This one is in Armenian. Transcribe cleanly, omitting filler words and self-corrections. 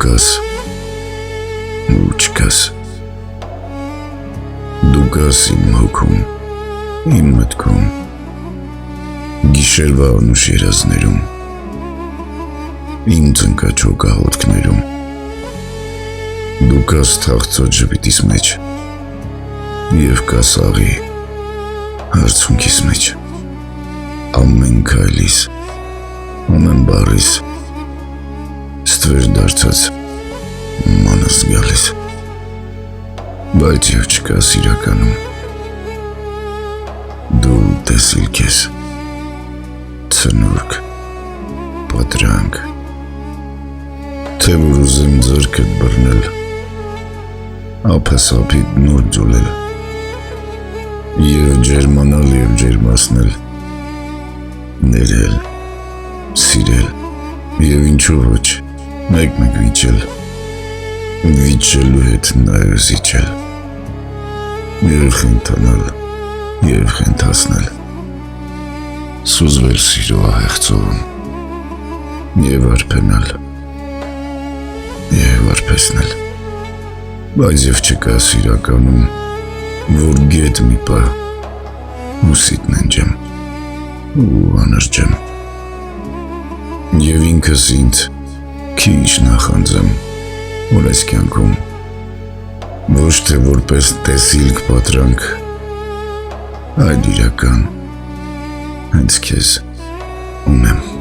կաս ու չկաս, դու կաս իմ հոգում, իմ մտքում, գիշերվա անուշ երազներում, իմ ծնկաչոք աղոտքներում, դու կաս թաղծոտ ժպիտիս մեջ և կաս աղի հարցունքիս մեջ, ամեն քայլիս, ամեն բառիս, ստվեր դարձած մանս գալիս, բայց և չկաս իրականում, դու տեսիլ կես, ցնորք, պատրանք, թե որ ուզեմ ձեռքդ բռնել, ափս ափիդ նոր ձուլել, և ջերմանալ և ջերմացնել, ներել, սիրել, և ինչու ոչ, մեկ-մեկ վիճել, վիճելու հետ նաև զիջել, և խենթանալ, և խենթացնել, սուզվել սիրո ահեղձովում, և արբենալ, և արբեսնել, բայց և չկաս իրականում, որ գետ մի պահ ուսիդ ննջեմ ու անրջեմ, և ինքս ինձ քիչ նախանձեմ, որ այս կյանքում ոչ թե որպես տեսիլք պատրանք, այլ իրական հենց քեզ ունեմ։